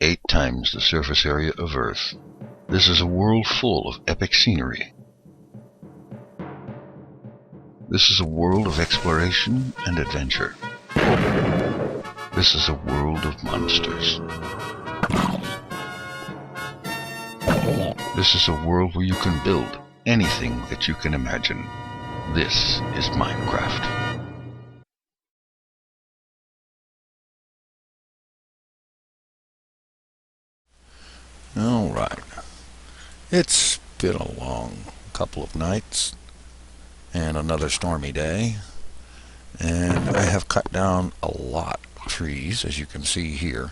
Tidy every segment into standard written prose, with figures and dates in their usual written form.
8 times the surface area of Earth. This is a world full of epic scenery. This is a world of exploration and adventure. This is a world of monsters. This is a world where you can build anything that you can imagine. This is Minecraft. Alright, it's been a long couple of nights and another stormy day, and I have cut down a lot of trees, as you can see here,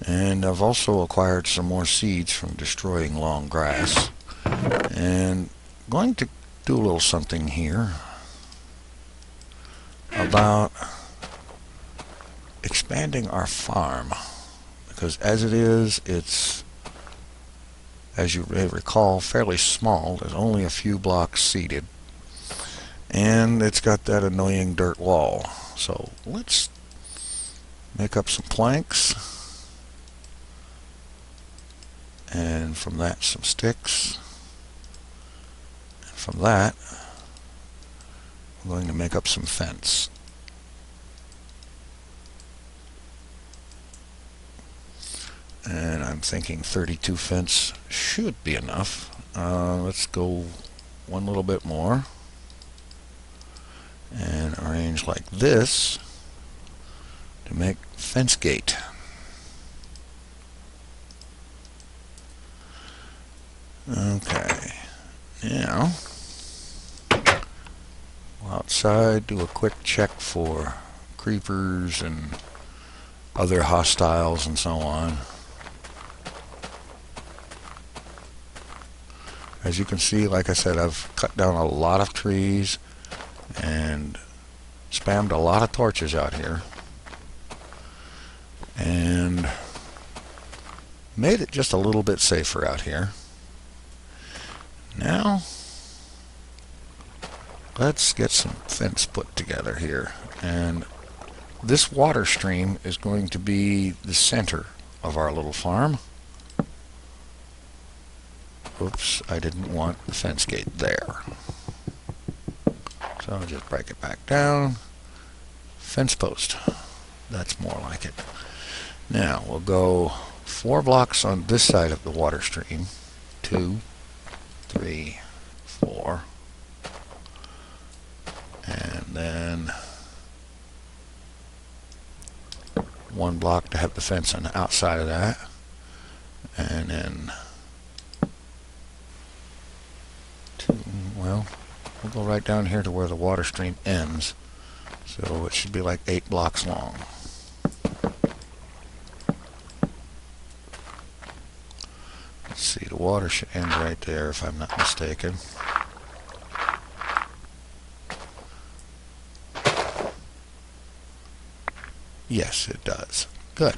and I've also acquired some more seeds from destroying long grass, and going to do a little something here about expanding our farm, because as it is, it's, as you may recall, fairly small. There's only a few blocks seeded, and it's got that annoying dirt wall. So let's make up some planks, and from that some sticks, and from that we're going to make up some fence. And I'm thinking 32 fence should be enough. Let's go one little bit more and arrange like this to make fence gate. Okay, now go outside, do a quick check for creepers and other hostiles and so on. As you can see, like I said, I've cut down a lot of trees and spammed a lot of torches out here and made it just a little bit safer out here. Now let's get some fence put together here, and this water stream is going to be the center of our little farm. Oops, I didn't want the fence gate there. So I'll just break it back down. Fence post. That's more like it. Now we'll go 4 blocks on this side of the water stream. 2, 3, 4. And then 1 block to have the fence on the outside of that. And then well, we'll go right down here to where the water stream ends, so it should be like 8 blocks long. Let's see, the water should end right there if I'm not mistaken. Yes, it does. Good.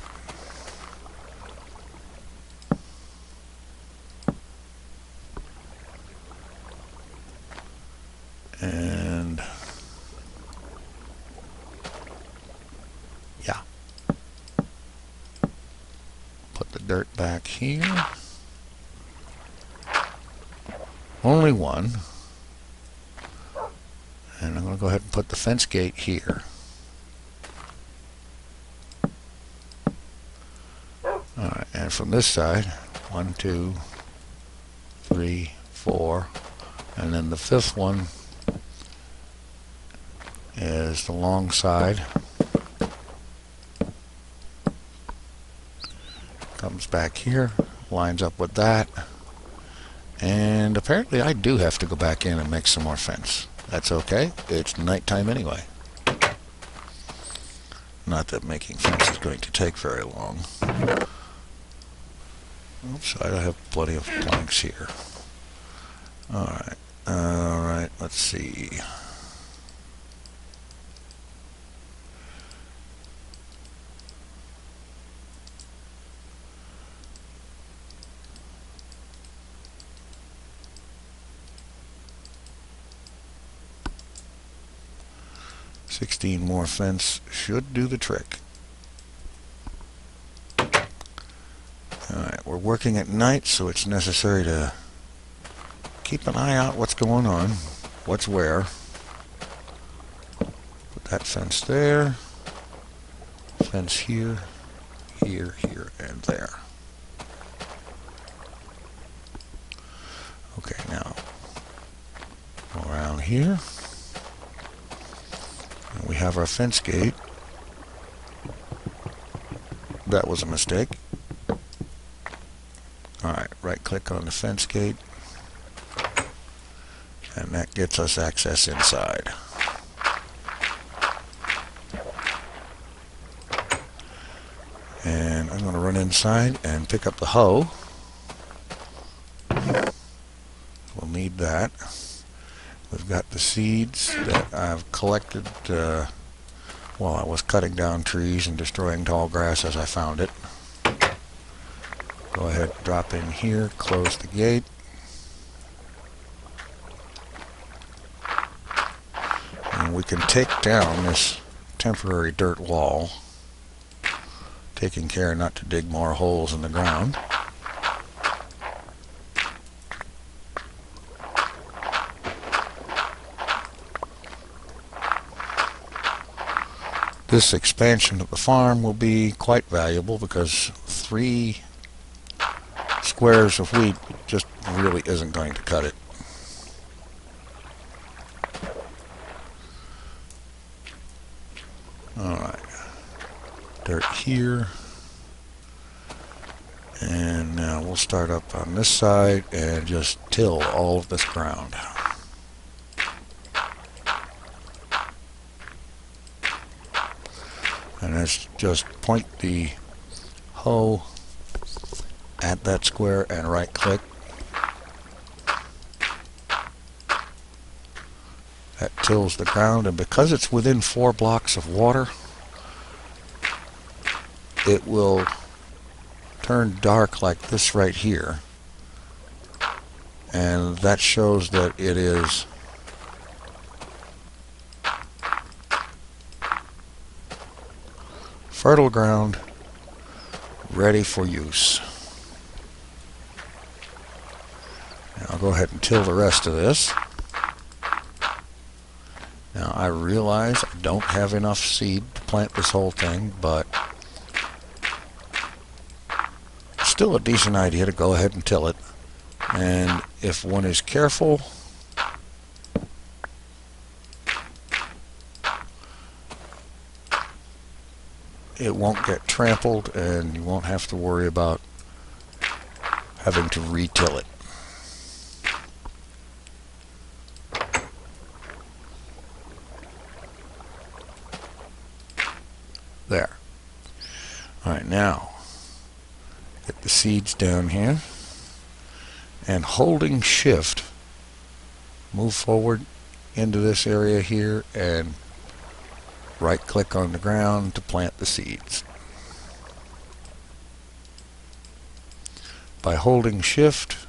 And yeah, put the dirt back here. Only one. And I'm going to go ahead and put the fence gate here. Alright, and from this side, 1, 2, 3, 4, and then the 5th one is the long side. Comes back here, lines up with that, and apparently I do have to go back in and make some more fence. That's okay, it's nighttime anyway. Not that making fence is going to take very long. Oops, I have plenty of planks here. Alright, let's see. $16 more fence should do the trick. Alright, we're working at night, so it's necessary to keep an eye out what's going on, what's where. Put that fence there, fence here, here, here, and there. Okay, now go around here. And we have our fence gate. That was a mistake. Alright, right click on the fence gate, and that gets us access inside. And I'm going to run inside and pick up the hoe. We'll need that. We've got the seeds that I've collected while I was cutting down trees and destroying tall grass as I found it. Go ahead, drop in here, close the gate. And we can take down this temporary dirt wall, taking care not to dig more holes in the ground. This expansion of the farm will be quite valuable because 3 squares of wheat just really isn't going to cut it. Alright, dirt here, and now we'll start up on this side and just till all of this ground. And let's just point the hoe at that square and right click. That tills the ground, and because it's within 4 blocks of water, it will turn dark like this right here, and that shows that it is fertile ground ready for use. Now I'll go ahead and till the rest of this. Now I realize I don't have enough seed to plant this whole thing, but still a decent idea to go ahead and till it. And if one is careful, it won't get trampled and you won't have to worry about having to re-till it. There. Alright, now get the seeds down here, and holding shift, move forward into this area here and right click on the ground to plant the seeds. By holding shift,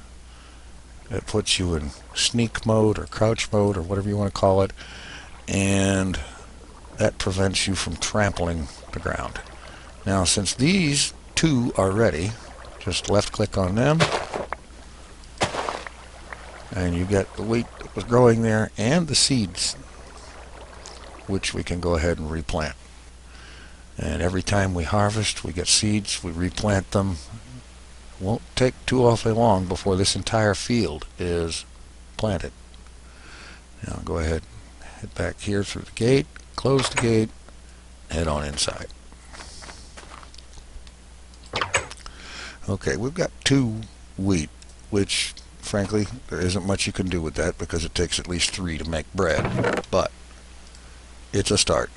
it puts you in sneak mode or crouch mode or whatever you want to call it, and that prevents you from trampling the ground. Now since these 2 are ready, just left click on them and you get the wheat that was growing there and the seeds, which we can go ahead and replant. And every time we harvest, we get seeds, we replant them. It won't take too awfully long before this entire field is planted. Now go ahead, head back here through the gate, close the gate, head on inside. Okay, we've got 2 wheat, which frankly there isn't much you can do with that because it takes at least 3 to make bread, but it's a start.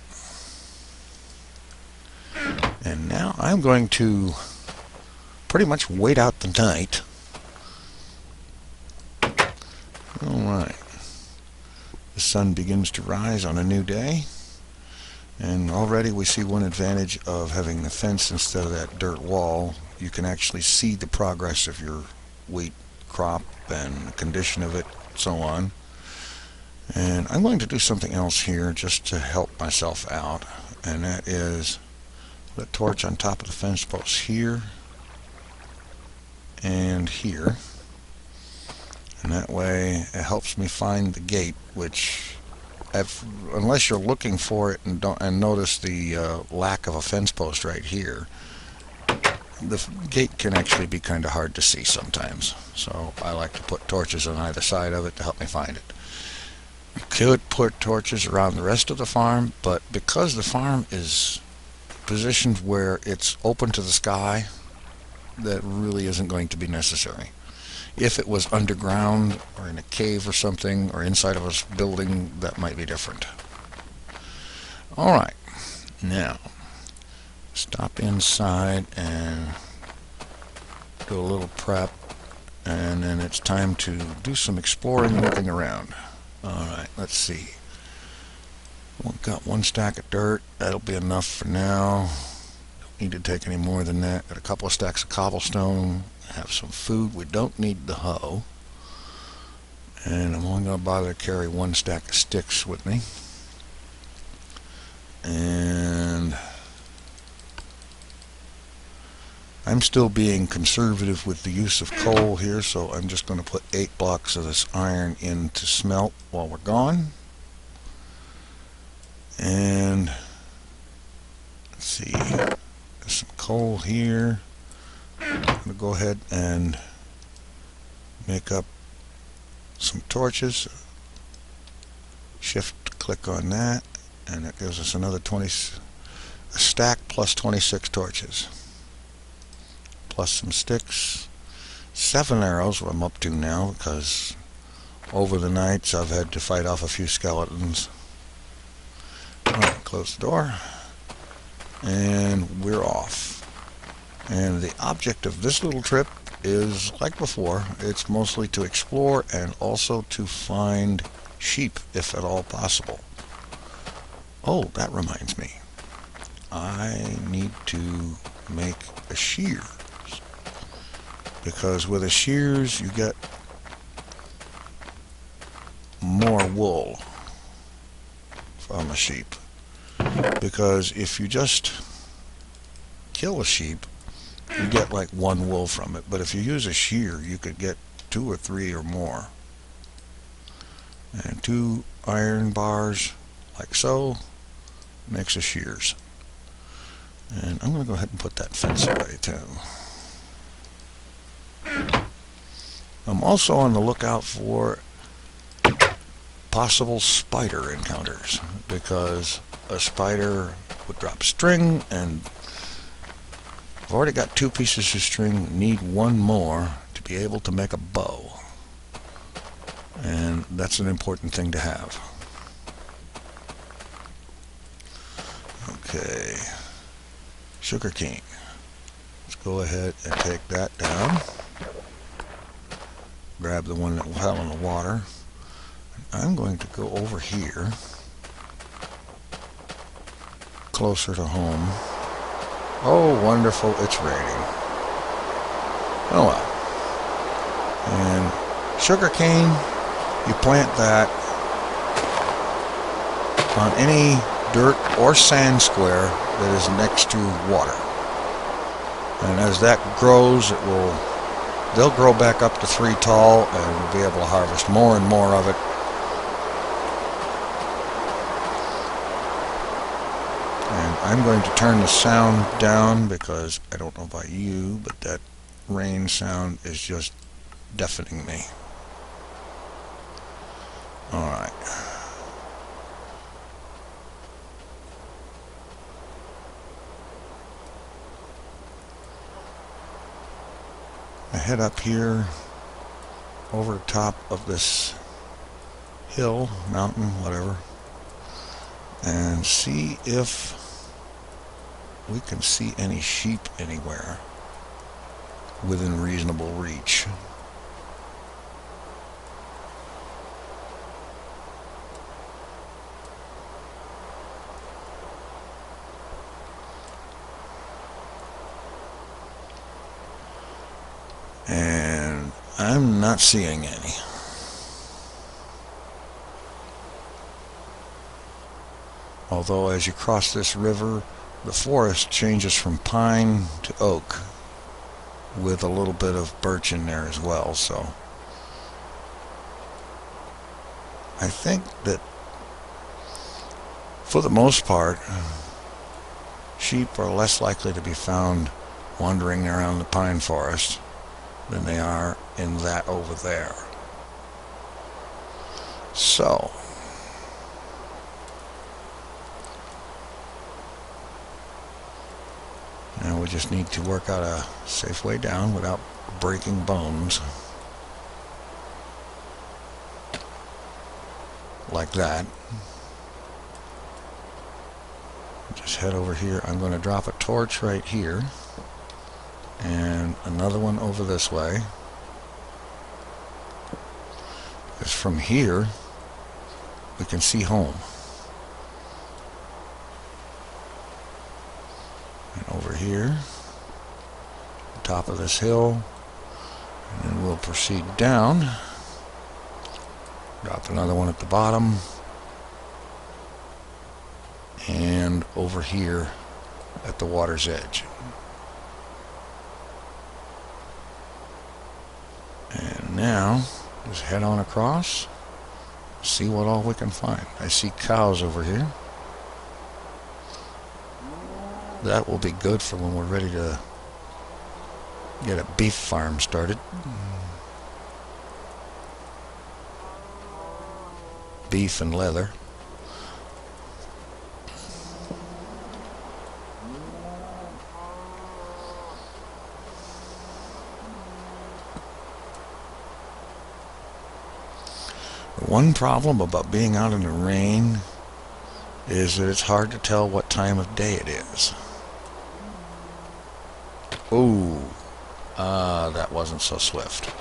And now I'm going to pretty much wait out the night. Alright, the sun begins to rise on a new day, and already we see one advantage of having the fence instead of that dirt wall. You can actually see the progress of your wheat crop and the condition of it, so on. And I'm going to do something else here just to help myself out, and that is put a torch on top of the fence post here, and here, and that way it helps me find the gate, which unless you're looking for it and notice the lack of a fence post right here, the gate can actually be kind of hard to see sometimes. So I like to put torches on either side of it to help me find it. You could put torches around the rest of the farm, but because the farm is positioned where it's open to the sky, that really isn't going to be necessary. If it was underground or in a cave or something, or inside of a building, that might be different. Alright, now stop inside and do a little prep, and then it's time to do some exploring, looking around. Alright, let's see. We've got one stack of dirt. That'll be enough for now. Don't need to take any more than that. Got a couple of stacks of cobblestone. Have some food. We don't need the hoe. And I'm only going to bother to carry one stack of sticks with me. And I'm still being conservative with the use of coal here, so I'm just going to put 8 blocks of this iron in to smelt while we're gone. And let's see, there's some coal here. I'm going to go ahead and make up some torches. Shift click on that, and that gives us another a stack plus 26 torches. Plus some sticks. 7 arrows, what I'm up to now, because over the nights I've had to fight off a few skeletons. Alright, close the door, and we're off. And the object of this little trip is, like before, it's mostly to explore and also to find sheep, if at all possible. Oh, that reminds me. I need to make a shears, because with a shears you get more wool from a sheep. Because if you just kill a sheep, you get like 1 wool from it, but if you use a shear you could get 2 or 3 or more. And 2 iron bars like so makes a shears. And I'm going to go ahead and put that fence away too. I'm also on the lookout for possible spider encounters, because a spider would drop string, and I've already got 2 pieces of string, need 1 more to be able to make a bow, and that's an important thing to have. Okay, sugar cane. Let's go ahead and take that down. Grab the one that fell in the water. I'm going to go over here, closer to home. Oh, wonderful, it's raining. Oh well. And sugar cane, you plant that on any dirt or sand square that is next to water. And as that grows, they'll grow back up to 3 tall, and we'll be able to harvest more and more of it. And I'm going to turn the sound down, because I don't know about you, but that rain sound is just deafening me. Alright. I head up here over the top of this hill, mountain, whatever, and see if we can see any sheep anywhere within reasonable reach. And I'm not seeing any. Although as you cross this river, the forest changes from pine to oak. with a little bit of birch in there as well. So I think that for the most part, sheep are less likely to be found wandering around the pine forest than they are in that over there. So now we just need to work out a safe way down without breaking bones. Like that. Just head over here. I'm going to drop a torch right here and another one over this way, because from here we can see home. And over here, top of this hill, and then we'll proceed down. Drop another one at the bottom, and over here at the water's edge. And now just head on across, see what all we can find. I see cows over here. That will be good for when we're ready to get a beef farm started. Beef and leather. One problem about being out in the rain is that it's hard to tell what time of day it is. Ooh, that wasn't so swift.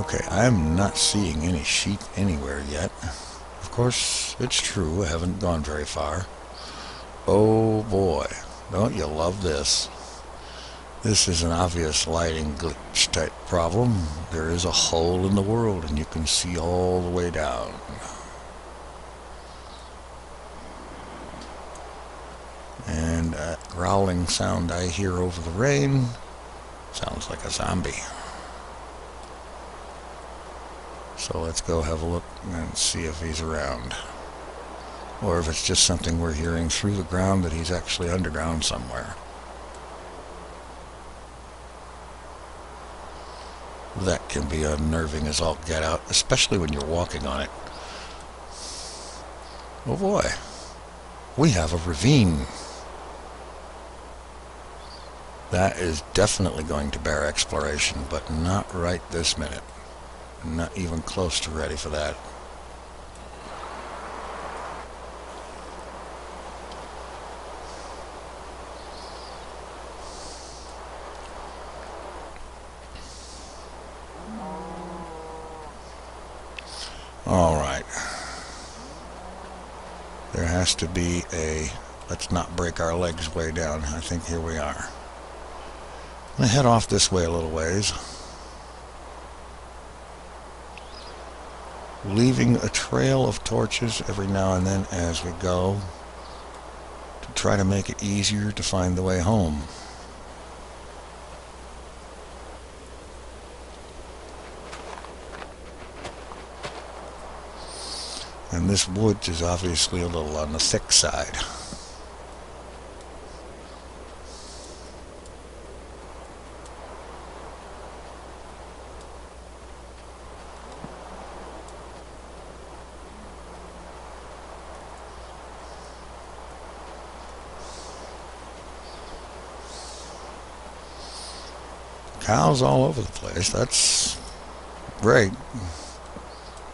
Okay, I'm not seeing any sheep anywhere yet. Of course, it's true, I haven't gone very far. Oh boy, don't you love this? This is an obvious lighting glitch type problem. There is a hole in the world and you can see all the way down. And that growling sound I hear over the rain sounds like a zombie. So let's go have a look and see if he's around. Or if it's just something we're hearing through the ground that he's actually underground somewhere. That can be unnerving as all get out, especially when you're walking on it. Oh boy, we have a ravine. That is definitely going to bear exploration, but not right this minute. Not even close to ready for that. All right. There has to be a, let's not break our legs way down. I think here we are. I'm going to head off this way a little ways, leaving a trail of torches every now and then as we go to try to make it easier to find the way home. And this woods is obviously a little on the thick side. Cows all over the place. That's great,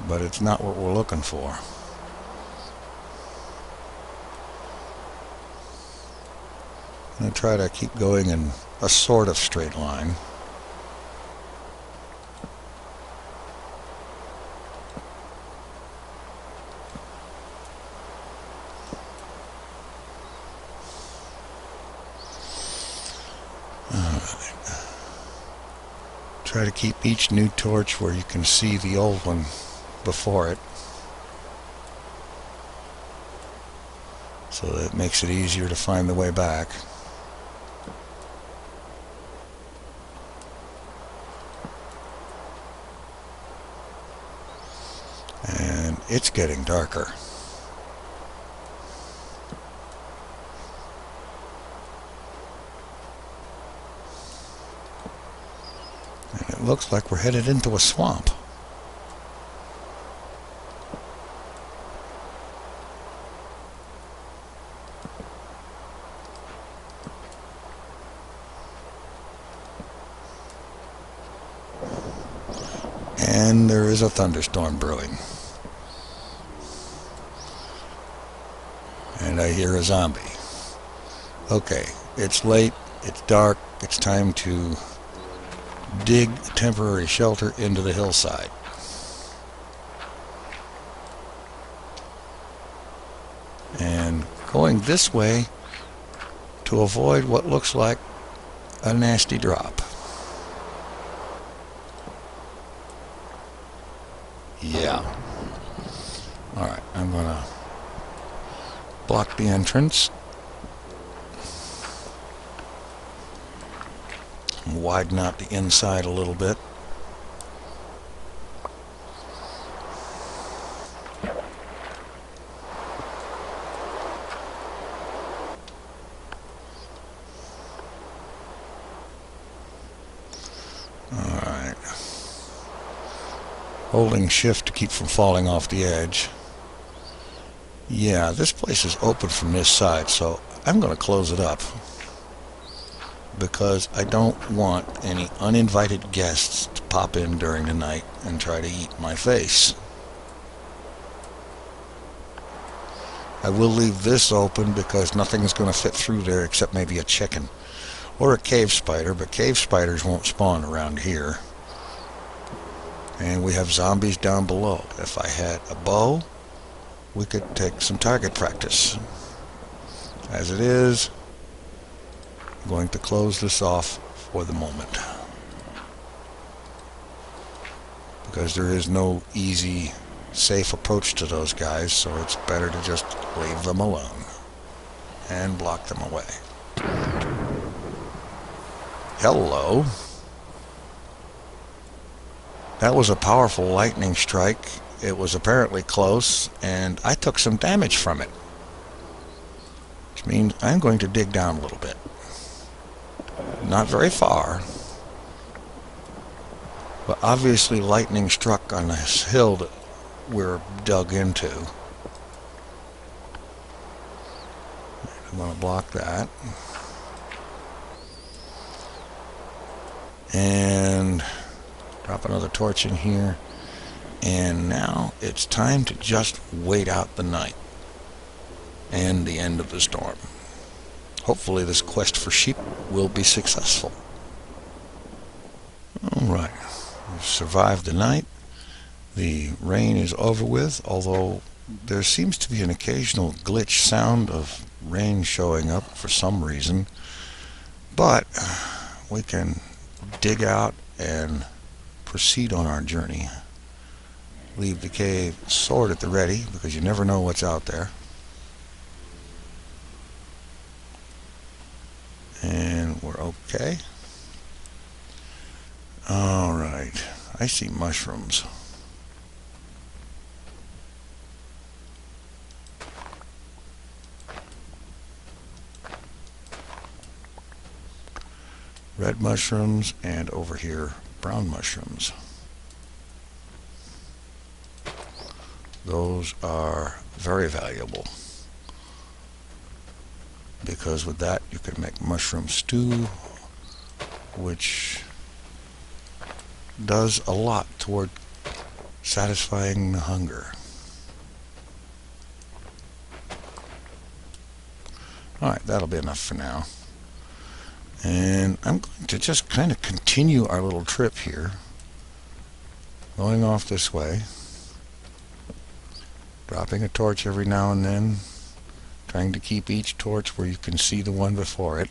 but it's not what we're looking for. I'm going to try to keep going in a sort of straight line. Try to keep each new torch where you can see the old one before it, so that it makes it easier to find the way back. And it's getting darker. And it looks like we're headed into a swamp. And there is a thunderstorm brewing. And I hear a zombie. Okay, it's late, it's dark, it's time to dig temporary shelter into the hillside. And going this way to avoid what looks like a nasty drop. Yeah. Alright, I'm gonna block the entrance. Widen out the inside a little bit. Alright. Holding shift to keep from falling off the edge. Yeah, this place is open from this side, so I'm going to close it up, because I don't want any uninvited guests to pop in during the night and try to eat my face. I will leave this open because nothing's going to fit through there except maybe a chicken or a cave spider, but cave spiders won't spawn around here. And we have zombies down below. If I had a bow, we could take some target practice. As it is, I'm going to close this off for the moment, because there is no easy, safe approach to those guys, so it's better to just leave them alone and block them away. Hello. That was a powerful lightning strike. It was apparently close, and I took some damage from it, which means I'm going to dig down a little bit. Not very far, but obviously lightning struck on this hill that we're dug into. I'm going to block that. And drop another torch in here. And now it's time to just wait out the night and the end of the storm. Hopefully this quest for sheep will be successful. Alright, we've survived the night. The rain is over with, although there seems to be an occasional glitch sound of rain showing up for some reason. But we can dig out and proceed on our journey. Leave the cave sword at the ready, because you never know what's out there. And we're okay. Alright, I see mushrooms. Red mushrooms, and over here, brown mushrooms. Those are very valuable, because with that you can make mushroom stew, which does a lot toward satisfying the hunger. Alright, that'll be enough for now. And I'm going to just kind of continue our little trip here, going off this way, dropping a torch every now and then, trying to keep each torch where you can see the one before it.